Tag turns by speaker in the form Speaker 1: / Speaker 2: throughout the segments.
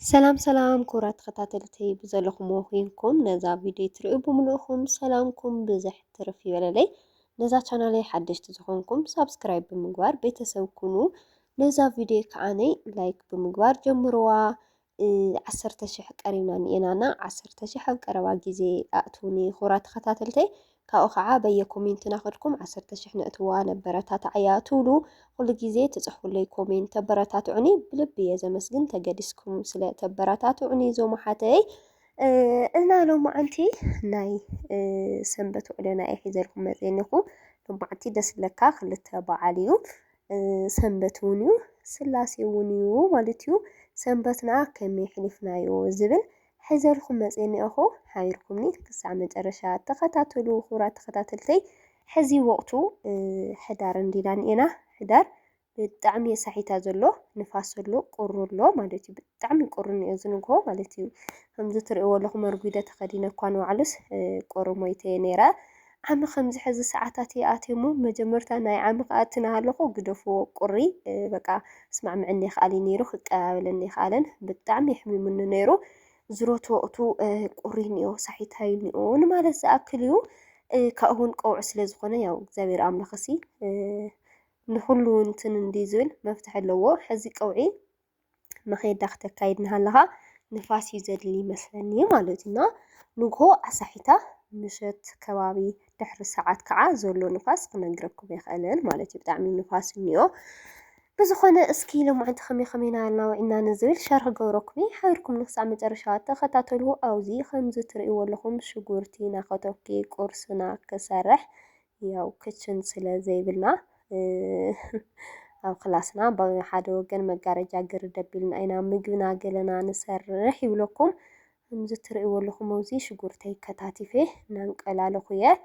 Speaker 1: سلام سلام كرات خطاتلتي بزلخم وخينكم نزا فيديو ترقبوا ملوخم سلامكم بزح ترفي وللي نزا چانالي حدش تزخونكم سابسكرايب بمقوار بيتسوكونو نزا فيديو كعاني لايك بمقوار جمروا 10,000 قريبنا نينانا 10,000 قربا جيزي أأتوني خورات خطاتلتي كاو خعا بيا كومنت ناخدكم 10,000 نأتوا نبرتات عياتولو كل جيزي تصحوا لي كومنت تبرتاتعني بلبي زمسجن تجدسكم سلا تبرتاتعني زو محاتي إلنا لو ما أنتي ناي سنبتوا لنا أي حزركم مزينكم لو ما أنتي دس لكا خلتها بعليو سنبتونيو سلاسيونيو والتيو سنبتنا كمي حلفنايو زبل حزركم مزيني أخو حايركمني كسا مجرشات تخطاتلو خورات تخطاتلتي حزي وقتو حدار نديلان إنا حدار بتعمي سحيتا زلو نفاسلو قررلو مالتي بتعمي قررني أزنقو مالتي هم زتر أولهم مرقودة تخدينا كوانو علس قرر مويتي نيرا عم خمز حز ساعاتي آتيمو مجمرتا ناي عم قاتنا هاللقو قدفو قري بقى اسمع معني خالي نيرو خقابلني خالن بتعمي يحمي منو نيرو زروت وقتو قرينيو سحيتاينيو نمالت زأكليو كأهون قوع سلازخونا ياو زابير أملخسي نخلو انتن نديزل مفتح اللوو حزي قوعي مخيد داخت كايدنها لها نفاس يزدلي مثلني مالتنا نقهو أسحيتا مشت كوابي دحر ساعات كعا زولو نفاس قنقربكم يخالن مالتي بتعمل نفاس النيو بزخونة اسكيلو معد خمينا لنا وعنا نزل شارح قوركمي حاوركم نفس عم جرشات خطاتلو أوزي خمز ترقيو لهم شقورتينا خطوكي قرصنا كسرح ياو كتشن سلا زي بلنا أو خلاصنا بغي حادو وقن مقارجا قردبيلنا أينا مقبنا قلنا نسرح يولوكم خمز ترقيو لهم أوزي شقورتي كتاتي فيه نانقلا لخويا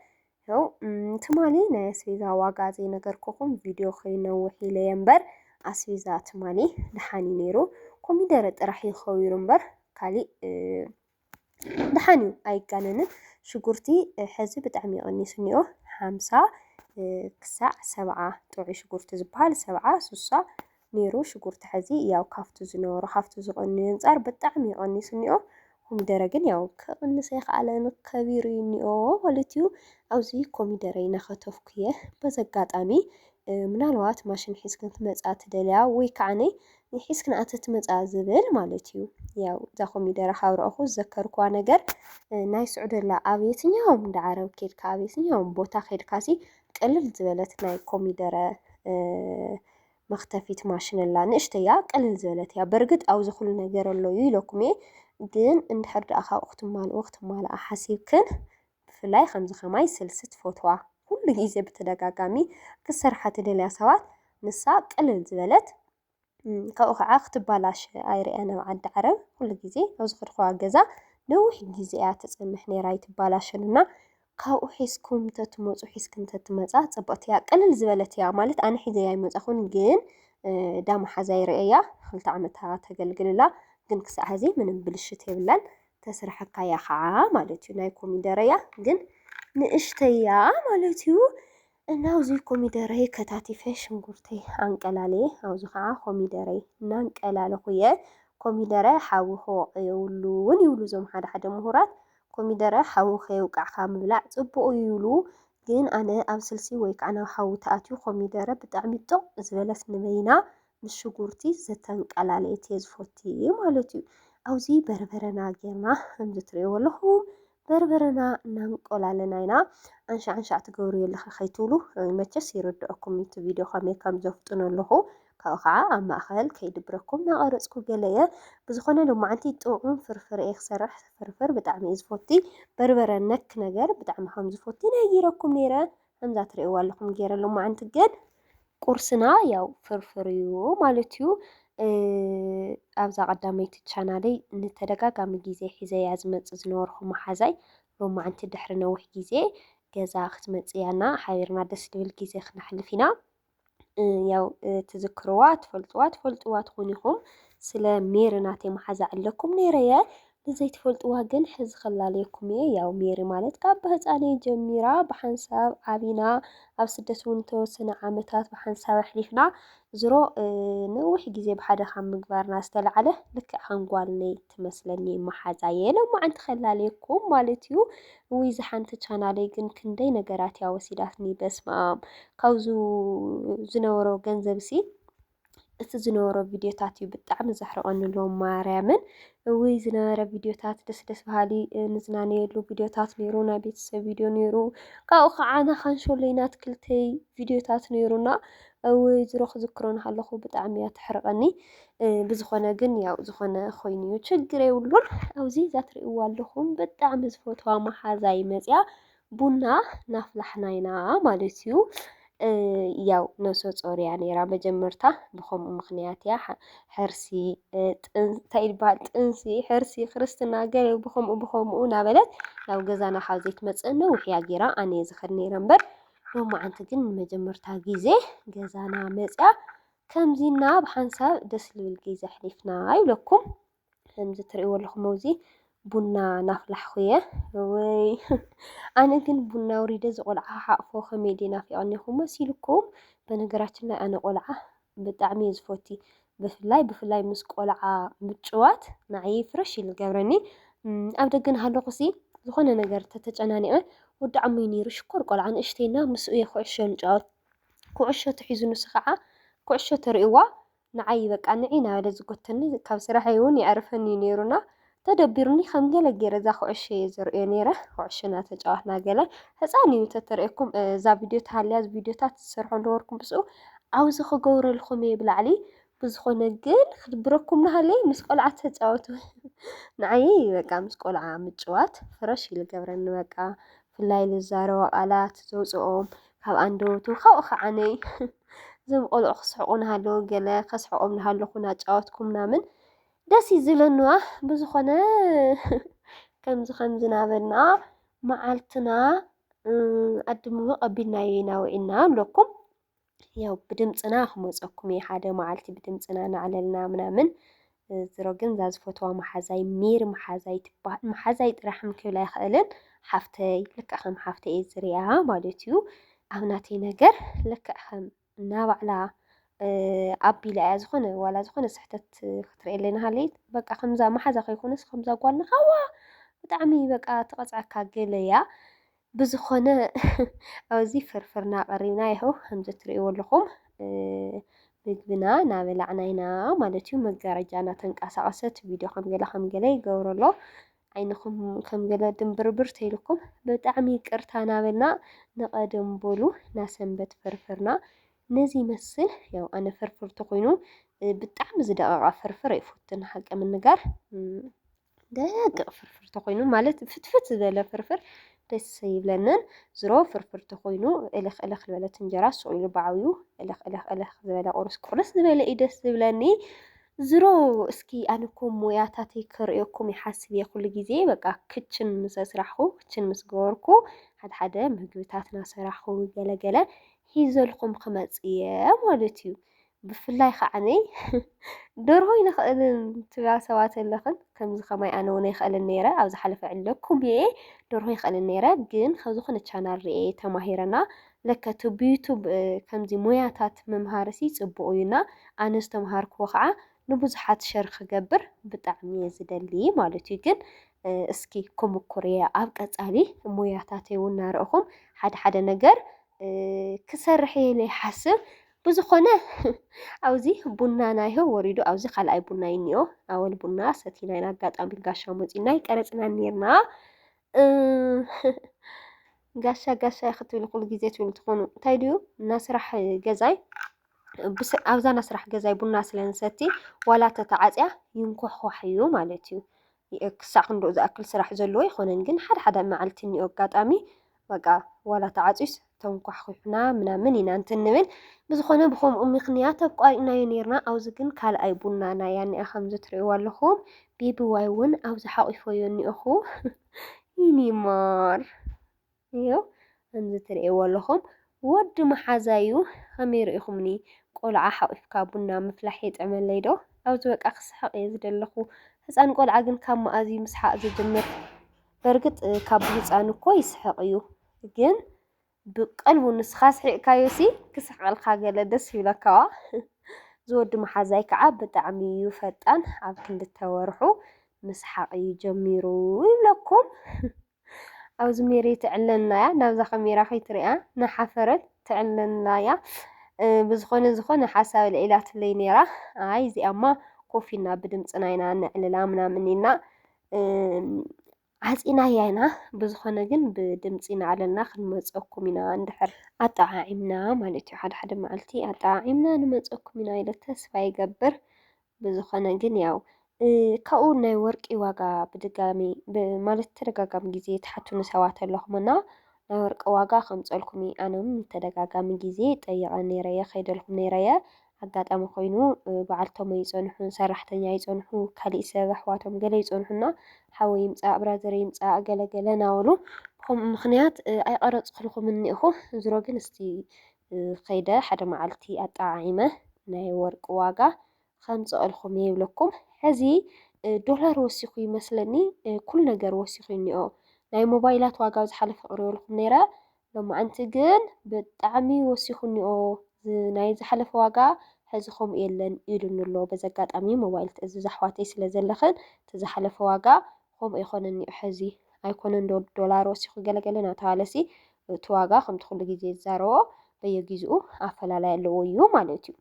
Speaker 1: يو تمالي ناس فيزا واقازي نقركوكم فيديو خينا وحيلي ينبر أسفيزا تمالي دحاني نيرو كوميدارة راح يخوي رمبر كالي دحانيو أي كانن شقورتي حزب بتعمي أني سنيو 5 كساع 7 توعي شقورت زبال 7 سوسا نيرو شقورت حزي ياو كافتو زنورو حافتو زغني ينصار بتعمي أني سنيو كوميدارة ياو كنسيخ على نكبيرينيو والتيو أوزي كوميدارة نختفكيه بزقات أمي منالوات ماشين حيس كنت مزقات دليا ويكعني يحيس كنت مزقات زبل مالتيو ياو ذا كوميدارة حاور أخو ذكركوا نجر ناي سعود لا أبيتني يوم دعرو كيد كابيتني يوم بوتا خير كاسي قلل زبلت ناي كوميدارة مختفيت ماشين الله نشتيا قلل زبلت يا برقد أو زخل نجر اللو يلوكمي جن اندحر أخا أخت مال أحاسيبكن فلاي 5 سلسة فوتوا كل جيزة بتدقاقامي كسرحة دليا سوات نسا قلل زبلت كأخ تبالاش أيري أنا وعد عرب كل جيزة أو زخر خوا جزا نوح جيزة تسمحني راي تبالاشنا كاو حيسكم تتموت وحيسكن تتمزع صبت يا قلل زبلت يا مالت أنا حيزة يا مزخون جن دام حزاي رأيا خلت عمتها تقلقللا جن كسا هزي من بلشت يبلن تسرح كايا خا مالتيو ناي كوميداريا جن نشتيا مالتيو ناوزي كوميداري كتاتي فيش نقولتي عنقلالي أوزو خا كوميداري نانقلال خويا كوميداري حاوخو يولون يولو زوم حدا مهورات كوميداري حاوخو يوقع خامبلع صبو يولو جن أنا أبسلسي ويك أنا حاو تأتيو كوميداري بتعمي طق زبلس نبينا مش شجورتي زتنقلالي تيزفوتي مالتيو أوزي بربرنا جيرنا همزتري والله بربرنا نانقلالنا أنشأ تقوري اللي خيتولو متجس يردأكم ميت فيديو خامي كام زفتنا له كأخا أما أخل كي دبركم نقرأسكو جلية بزخنا لو ما عندي تقوم فرفر إخسرح فرفر بتعمي زفوتي بربر النك نجر بتعمي حمز فوتي نجيركم نيرة همزات رئوا لكم جيرة لو ما عندي جد قرصنا ياو فرفريو مالتيو أبزا قداميت تشانالي نتدقاقام جيزي حيزي عزمت زنورهم حزي لو ما عندي دحر نوح جيزي جزا ختمت يانا حايرنا دس لول جيزي خنحلفينا ياو تذكروات فلطوات خونيهم سلا ميرناتي محازع لكم نيريا نزي تفولت واجن حز خلاليكم ياو ميري مالت كاب بهزاني جميرة بحنساب عبينا أو سدسون توسنا عامتات بحنساب حليفنا زرو نوح جزي بحدا خام مقبارنا استلعله لك حنقوالني تمثلني محازايا لو ما عند خلاليكم مالتيو ويزا حانت تشانالي كندي نقراتي وسيلاتني بس ما كوزو زنورو جنزبسي እቲ ዝነበሮ ቪድዮታት እዩ ብጣዕሚ ዘሕርቐኒሎም ማርያምን ወይ ዝነበረ ቪድዮታት ደስ በሃሊ ንዝናነየሉ ቪድዮታት ነይሩ ናይ ቤተሰብ ቪድዮ ነይሩ ካብኡ ከዓ ናኻንሾለይናት ክልተይ ቪድዮታት ነይሩና ወይ ዝሮ ክዝክሮ እናሃለኹ ብጣዕሚ እያ ተሕርቐኒ ብዝኾነ ግን ያው ዝኾነ ኮይኑ እዩ ችግር የብሉን ኣብዚ እዛ ትሪእዋ ኣለኹም ብጣዕሚ ዝፈትዋ መሓዛይ መፅያ ቡና ናፍላሕና ኢና ማለት እዩ ያው ነፍሰ ጾር እያ ነይራ መጀመርታ ብኸምኡ ምኽንያት እያ ሕርሲ እንታይ ይበሃል ጥንሲ ሕርሲ ክርስትና ገለ ብኸምኡ እናበለት ያው ገዛና ካብ ዘይትመፅእ ነዊሕ እያ ገይራ ኣነ እየ ዝኸድ ነይረ እምበር ሎማዓንቲ ግን ንመጀመርታ ግዜ ገዛና መፅያ ከምዚና ብሓንሳብ ደስ ዝብል ግዜ ኣሕሊፍና ይብለኩም ከምዚ ትሪእዎ ኣለኹም ኣብዚ ቡና ናፍላሕኹ እየ ወይ ኣነ ግን ቡና ውሪደ ዝቆልዓ ሓቕፎ ከመይ ደ ናፊቐኒ ኢኹም መሲልኩም በነገራችን ላይ ኣነ ቆልዓ ብጣዕሚ እየ ዝፈቲ ብፍላይ ምስ ቆልዓ ምጭዋት ንዓይ ፍረሽ ኢሉ ዝገብረኒ ኣብ ደገ እናሃለኹሲ ዝኾነ ነገር ተተጨናኒቐ ወዲ ዓመይ ነይሩ ሽኮር ቆልዓ ንእሽተይና ምስኡ እየ ኩዕሾ ንጫወት ኩዕሾ ትሒዙ ንሱ ከዓ ኩዕሾ ተርእይዋ ንዓይ በቃ ንዒ እናበለ ዝጎተኒ ካብ ስራሐይ እውን ይዕርፈኒ ነይሩና ተደቢሩኒ ከም ገለ ገይረ እዛ ኩዕሾ እየ ዝሪኦ ነይረ ኩዕሾ እናተጫወትና ገለ ህፃን እዩ ተተርእየኩም እዛ ቪድዮ ተሃልያ ቪድዮታት ዝሰርሖ ነበርኩም ብስኡ ዓውዚ ክገብረልኩም እየ ብላዕሊ ብዝኾነ ግን ክድብረኩም ናሃለይ ምስ ቆልዓ ተጫወቱ ንዓይ በቃ ምስ ቆልዓ ምጭዋት ፍረሽ ኢሉ ዝገብረኒ በቃ ብፍላይ ዝዛረቦ ቃላት ዘውፅኦም ካብ ኣንደበቱ ካብኡ ከዓነይ እዞም ቆልዑ ክስሕቁ ናሃለዉ ገለ ከስሕቆም ናሃለኹ እናጫወትኩ ምናምን ደስ ይዝብለኒዋ ብዝኾነ ከምዚ ናበልና መዓልትና ኣድምሞ ቀቢልናዮ ኢናውዒልና ንብለኩም ያው ብድምፅና ክመፀኩም እየ ሓደ መዓልቲ ብድምፅና ናዕለልና ምናምን ዝሮ ግን እዛ ዝፈትዋ መሓዛይ ሜሪ መሓዛይ ትበሃል መሓዛይ ጥራሕም ክብላ ኣይክእልን ሓፍተይ ልክዕ ከም ሓፍተይ እየ ዝሪኣ ማለት እዩ ኣብ ናተይ ነገር ልክዕ ከም እናባዕላ ኣቢላ እያ ዝኾነ ዋላ ዝኾነ ስሕተት ክትሪኤለይ ናሃለይት በቃ ከምዛ መሓዛ ከይኮነስ ከምዛ ጓል ንኻዋ ብጣዕሚ በቃ ትቐፅዐካ ገለ እያ ብዝኾነ ኣብዚ ፍርፍርና ቀሪብና ይኸው ከምዚ ትሪእዎ ኣለኹም ምግብና እናበላዕና ኢና ማለት እዩ መጋረጃ እናተንቀሳቐሰት ቪድዮ ከም ገለ ይገብሮ ኣሎ ዓይንኹም ከም ገለ ድንብርብር ተይልኩም ብጣዕሚ ይቅርታ እናበልና ንቐደም በሉ ናሰንበት ፍርፍርና ነዚ ይመስል ያው ኣነ ፍርፍር ተኾይኑ ብጣዕሚ ዝደቐቐ ፍርፍር ኣይፈቱን ሓቂ ምንጋር ደቅቕ ፍርፍር ተኾይኑ ማለት ፍትፍት ዝበለ ፍርፍር ደስ ይብለንን ዝሮ ፍርፍር ተኾይኑ እልኽ ዝበለት እንጀራ ስቑኢሉ ብዓብዩ እልኽ ዝበለ ቁርስ ዝበለ እዩ ደስ ዝብለኒ ዝሮ እስኪ ኣነኩም ሞያታተይ ክርእየኩም ይሓስብ እየ ኩሉ ግዜ በቃ ክችን ምስ ስራሕኩ ክችን ምስ ገበርኩ ሓደ ምግብታት እናሰራሕኩ ገለገለ ሒዘልኩም ክመፅ እየ ማለት እዩ ብፍላይ ከዓኒ ደርሆ ይንኽእል ትብላ ሰባት ኣለኽን ከምዚ ከማይ ኣነ እውን ኣይክእልን ነይረ ኣብ ዝሓለፈ ዕለኩም እየ ደርሆ ይኽእልን ነይረ ግን ካብ ዝኾነ ቻናል ሪአ ተማሂረና ለካ እቲ ብዩቱብ ከምዚ ሞያታት ምምሃርሲ ፅቡቅ እዩና ኣነ ዝተምሃርክዎ ከዓ ንብዙሓት ሸር ክገብር ብጣዕሚ እየ ዝደሊ ማለት እዩ ግን እስኪ ክምኩር እየ ኣብ ቀፃሊ ሞያታተይ እውን እናርአኹም ሓደ ነገር ክሰርሕ እየ ዘይሓስብ ብዝኾነ ኣብዚ ቡና ናይሆ ወሪዱ ኣብዚ ካልኣይ ቡና እኒኦ ኣወል ቡና ሰቲና ኢና ኣጋጣሚ ጋሻ መፂና ይቀረፅና ነርና ጋሻ ክትብል ኩሉ ግዜ ትብል ትኾኑ እንታይ ድዩ ናስራሕ ገዛይ ኣብዛ ናስራሕ ገዛይ ቡና ስለንሰቲ ዋላ ተተዓፅያ ይንኳሕኳሕ እዩ ማለት እዩ ክሳዕ ክንደኡ ዝኣክል ስራሕ ዘለዎ ይኾነን ግን ሓደ መዓልቲ እኒኦ ኣጋጣሚ በቃ ዋላ ተዓፅዩስ ተንኳሕኩሕና ምናምን ኢና እንትንብል ብዝኾነ ብኸምኡ ምክንያት ኣቋሪጥናዮ ነርና ኣብዚ ግን ካልኣይ ቡና ናያ እኒኣ ከምዚ ትሪእዎ ኣለኹም ቤቢዋይ እውን ኣብዚ ሓቂፎዮ እኒአኹ ይኒማር እዩ ከምዚ ትሪእዎ ኣለኹም ወዲ መሓዛዩ ከመይ ርኢኹምኒ ቆልዓ ሓቂፍካ ቡና ምፍላሕ የጥዕመለይ ዶ ኣብቲ በቃ ክስሕቕ እየ ዝደለኹ። ህፃን ቆልዓ ግን ካብ መኣዝዩ ምስሓቕ ዝጅምር በርግጥ ካብ ህፃን እኮ ይስሕቕ እዩ ግን ብቀልቡ ንስኻ ስሒቕካዮሲ ክስሕቐልካ ገለ ደስ ይብለካ ዋ ዝወዲ መሓዛይ ከዓ ብጣዕሚ እዩ ፈጣን ኣብ 2 ወርሑ ምስሓቕ እዩ ጀሚሩ ይብለኩም ኣብዚ ሜሬ ትዕለና እያ ናብዛ ካሜራ ከይትሪኣ ናሓፈረት ትዕለና እያ ብዝኾነ ሓሳብ ልዒላትለይ ነይራ ኣይ እዚኣማ ኮፍ ኢልና ብድምፅና ኢና ንዕልላ ምናምን ኢልና ዓፂናያ ኢና ብዝኾነ ግን ብድምፂ ናዕለልና ክንመፀኩም ኢና እንድሕር ኣጠዓዒምና ማለት እዩ ሓደ መዓልቲ ኣጠዓዒምና ንመፀኩም ኢና ኢለ ተስፋ ይገብር ብዝኾነ ግን ያው ካብኡ ናይ ወርቂ ዋጋ ብድጋሚ ማለት ተደጋጋሚ ግዜ ትሓትኑ ሰባት ኣለኹምና ናይ ወርቂ ዋጋ ከምፀልኩም ኣነም ተደጋጋሚ ግዜ ጠይቐ ነይረየ ከይደልኩም ነይረየ ኣጋጣሚ ኮይኑ በዓልቶም ይፀንሑ ሰራሕተኛ ይፀንሑ ካሊእ ሰብ ኣሕዋቶም ገለ ይፀንሑና ሓወይ ይምፃእ ብራዘር ይምፃእ ገለገለ ናበሉ ብከምኡ ምክንያት ኣይቀረፅኩልኩም እኒኢኹ ዝሮ ግን እስቲ ከይደ ሓደ መዓልቲ ኣጠዓዒመ ናይ ወርቂ ዋጋ ከምፅአልኩም ይብለኩም ሕዚ ዶላር ወሲኹ ይመስለኒ ኩሉ ነገር ወሲኹ እኒኦ ናይ ሞባይላት ዋጋ ዝሓለፈ ቅሪበልኩም ነይረ ሎማዓንቲ ግን ብጣዕሚ ወሲኹ እኒኦ ናይ ዝሓለፈ ዋጋ ሕዚ ከምኡ የለን ኢሉኒ ኣሎ በዚ ኣጋጣሚ ሞባይል ትእዝዝ ኣሕዋተይ ስለ ዘለኽን ተዝሓለፈ ዋጋ ከምኡ ይኮነ እኒኦ ሕዚ ኣይኮነን ዶላር ወሲኹ ገለገለ እናተባሃለሲ እቲ ዋጋ ከምቲ ኩሉ ግዜ ዝዛረቦ በየግዚኡ ኣፈላላይ ኣለዎ እዩ ማለት እዩ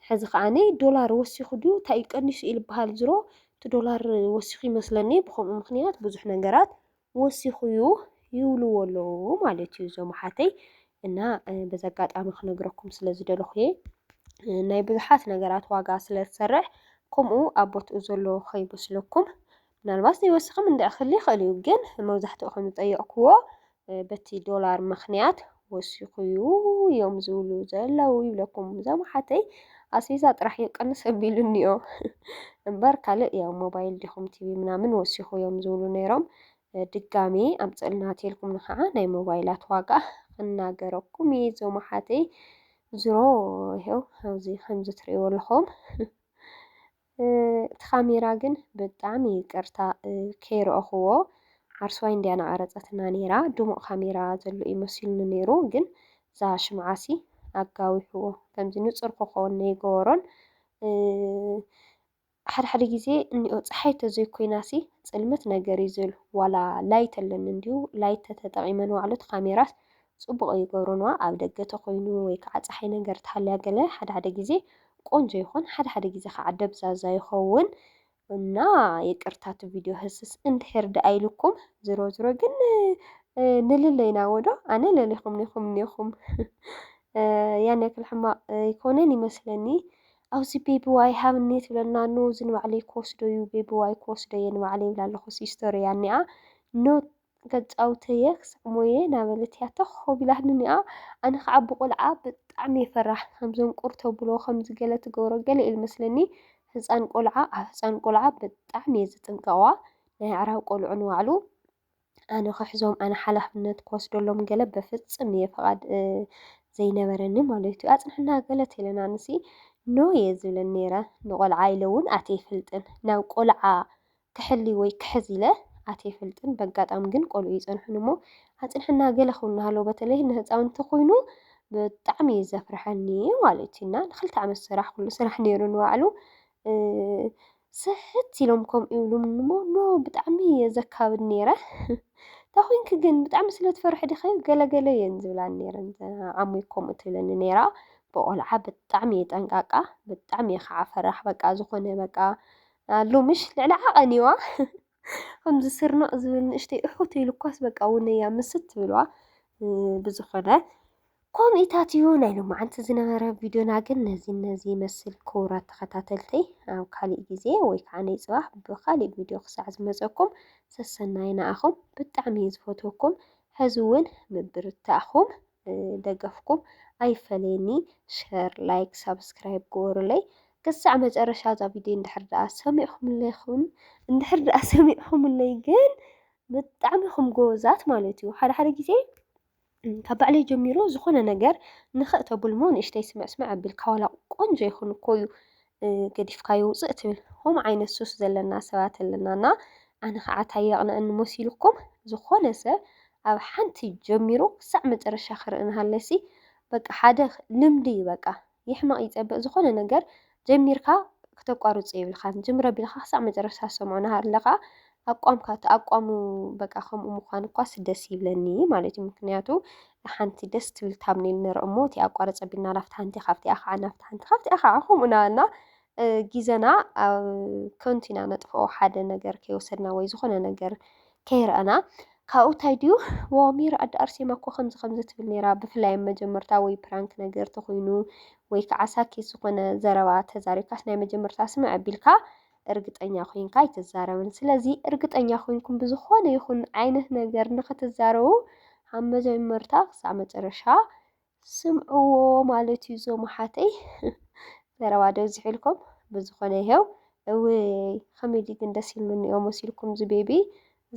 Speaker 1: ሕዚ ከዓኒ ዶላር ወሲኹ ድዩ እንታይ እዩ ቀኒሱ ኢሉ በሃል ዝሮ እቲ ዶላር ወሲኹ ይመስለኒ ብከምኡ ምክንያት ብዙሕ ነገራት ወሲኹ እዩ ይብልዎ ኣለዉ ማለት እዩ እዞም ኣሓተይ እና በዚ ኣጋጣሚ ክነግረኩም ስለ ዝደለኹ እየ ናይ ብዙሓት ነገራት ዋጋ ስለ ዝሰርሕ ከምኡ ኣብ ቦትኡ ዘሎ ከይመስለኩም ምናልባት ዘይወስኽም እንድዕ ክህሊ ይኽእል እዩ ግን መብዛሕትኡ ዝጠየቕክዎ በቲ ዶላር ምክንያት ወሲኹ እዩ እዮም ዝብሉ ዘለው ይብለኩም እዞም ኣሓተይ ኣስቤዛ ጥራሕ የቀንስ ኣቢሉ እኒኦ እምበር ካልእ ያው ሞባይል ዲኹም ቲቪ ምናምን ወሲኹ እዮም ዝብሉ ነይሮም ድጋሚ ኣምፀልና ቴልኩም ንከዓ ናይ ሞባይላት ዋጋ ክናገረኩም እየ እዞም ኣሓተይ ዝሮ ይኸው ኣብዚ ከምዚ ትሪእዎ ኣለኹም እቲ ካሜራ ግን ብጣዕሚ ይቅርታ ከይረአኽዎ ዓርስዋይ እንድያ ናቀረፀትና ነይራ ድሙቕ ካሜራ ዘሎ ይመሲሉኒ ነይሩ ግን እዛ ሽምዓሲ ኣጋዊሕዎ ከምዚ ንፁር ክኸውን ይገበሮን ሓደ ግዜ እኒኦ ፀሓይ ተዘይኮይናሲ ፅልምት ነገር እዩ ዝብል ዋላ ላይት ኣለኒ እንድዩ ላይት ተተጠቒመን ዋዕሉ እቲ ካሜራስ ፅቡቕ ይገብሮንዋ ኣብ ደገ ተኮይኑ ወይ ከዓ ፀሓይ ነገር ተሃልያ ገለ ሓደ ግዜ ቆንጆ ይኹን ሓደ ግዜ ከዓ ደብዛዛ ይኸውን እና ይቅርታ እቲ ቪድዮ ህስስ እንድሕር ዳ ኢልኩም ዝሮ ግን ንልለ ኢና ወዶ ኣነ ለሊኹም ኔኹም ያን ያክል ሕማቕ ይኮነን ይመስለኒ ኣብዚ ቤቢ ዋይ ሃብኒ ትብለና ኖ ዝንባዕለይ ክወስዶ እዩ ቤቢ ዋይ ክወስዶ እየ ንባዕለይ ይብላ ኣለኹ ሲስተር እያ እኒኣ ኖ ገጫውተየ ክስዕሞየ ናበለት እያ ተኸቢላ እኒኣ ኣነ ከዓ ብቆልዓ ብጣዕሚ የፈራሕ ከምዞም ቁር ተብሎ ከምዚ ገለ ትገብሮ ገለ ኢሉ መስለኒ ህፃን ቆልዓ ብጣዕሚ እየ ዝጥንቀቕዋ ናይ ኣዕራብ ቆልዑ ንባዕሉ ኣነ ክሕዞም ኣነ ሓላፍነት ክወስደሎም ገለ በፍፅም እየ ፍቓድ ዘይነበረኒ ማለት እዩ ኣፅንሕና ገለ ተይለና ንሲ ኖ እየ ዝብለን ነይረ ንቆልዓ ኢለ እውን ኣተይፍልጥን ናብ ቆልዓ ክሕሊ ወይ ክሕዝ ኢለ ኣተይፍልጥን በጋጣም ግን ቆልዑ ይፀንሑን እሞ ኣፅንሕና ገለ ክውናሃለዉ በተለይ ንህፃውንቲ ኮይኑ ብጣዕሚ እየ ዘፍርሐኒ ማለት እዩና ን2 ዓመት ስራሕ ኩሉ ስራሕ ነይሩ ንባዕሉ ስሕት ኢሎም ከምኡ ይብሉ እሞ ኖ ብጣዕሚ እየ ዘካብድ ነይረ ታኮይንክ ግን ብጣዕሚ ስለ ትፈርሒ ዲኸ ገለገለ እየን ዝብላን ነይረን ዓሙይ ከምኡ ትብለኒ ነይራ ብቆልዓ ብጣዕሚ እየ ጠንቃቃ ብጣዕሚ እየ ከዓ ፈራሕ በቃ ዝኾነ በቃ ሎምሽ ልዕሊ ዓቐኒዋ ከምዚ ስርናቕ ዝብል ንእሽተይ እሑት ኢሉ እኳስ በቃ እውን እያ ምስት ትብልዋ ብዝኾነ ከምኢታት እዩ ናይ ሎማዓንቲ ዝነበረ ቪድዮና ግን ነዚ ይመስል ክቡራት ተኸታተልተይ ኣብ ካሊእ ግዜ ወይ ከዓ ናይ ፅባሕ ብካሊእ ቪድዮ ክሳዕ ዝመፀኩም ሰሰናይ ንኣኹም ብጣዕሚ ዝፈትወኩም ሕዚ እውን ምብርታዕኹም ደገፍኩም ኣይፈለየኒ ሸር ላይክ ሳብስክራይብ ግበሩለይ ክሳዕ መጨረሻ እዛ ቪድዮ እንድሕር ደኣ ሰሚዕኹምለይ ግን ብጣዕሚ ኢኹም ጎበዛት ማለት እዩ ሓደ ግዜ ካብ ባዕለይ ጀሚሩ ዝኾነ ነገር ንኽእተብል ሞ ንእሽተይ ስምዕስምዕ ኣቢልካ ዋላ ቆንጆ ይኹን እኮ እዩ ገዲፍካ ይውፅእ ትብል ከምኡ ዓይነት ሱስ ዘለና ሰባት ኣለናና ኣነ ከዓ እንታይ የቕንአኒ መሲልኩም ዝኾነ ሰብ ኣብ ሓንቲ ጀሚሩ ክሳዕ መጨረሻ ክርኢ እናሃለሲ በቃ ሓደ ልምዲ በቃ ይሕማቕ ይፀብቕ ዝኾነ ነገር ጀሚርካ ክተቋርፆ የብልካን ጅምረ ኣቢልካ ክሳዕ መጨረሻ ሰምዖ እናሃለኻ ኣቋምካ ተኣቋሙ በቃ ከምኡ ምዃን እኳስ ደስ ይብለኒ ማለት እዩ። ምክንያቱ ሓንቲ ደስ ትብል ታምኔል ንርኢ እሞ እቲኣ ኣቋረፅ ኣቢልና ናብቲ ሓንቲ ካብቲኣ ከዓ ናብቲ ሓንቲ ካብቲኣ ከዓ ከምኡ እናበልና ግዜና ኣብ ከንቱ ኢና ነጥፍኦ ሓደ ነገር ከይወሰድና ወይ ዝኾነ ነገር ከይረአና ካብኡ እንታይ ድዩ ሜሪ ኣዲ ኣርሴማ እኮ ከምዚ ከምዚ ትብል ነይራ ብፍላይ ኣብ መጀመርታ ወይ ፕራንክ ነገር ተኾይኑ ወይ ከዓ ሳኪት ዝኾነ ዘረባ ተዛሪብካስ ናይ መጀመርታ ስምዕ ኣቢልካ እርግጠኛ ኮይንካ ኣይትዛረብን። ስለዚ እርግጠኛ ኮይንኩም ብዝኾነ ይኹን ዓይነት ነገር ንኽትዛረቡ ኣብ መጀመርታ ክሳብ መጨረሻ ስምዕዎ ማለት እዩ። እዞም ኣሓተይ ዘረባ ዶ ዝሕልኩም ብዝኾነ ይሄው እወይ ከመይ ግን ደስ ይብሉኒ እዮም መሲልኩም ዝቤቢ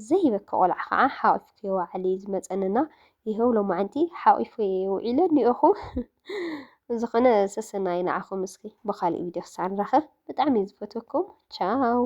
Speaker 1: ዘይበካ ቆልዓ ከዓ ሓቂፍክዮ ዋዕሊ ዝመፀንና ይኸው ሎማዓንቲ ሓቂፈዮ ውዒለ እኒአኹ ዝኾነ ሰሰናይ ንዓኹም እስኪ ብካሊእ ቪድዮ ክሳዕ ንራኸብ ብጣዕሚ እየ ዝፈትወኩም ቻው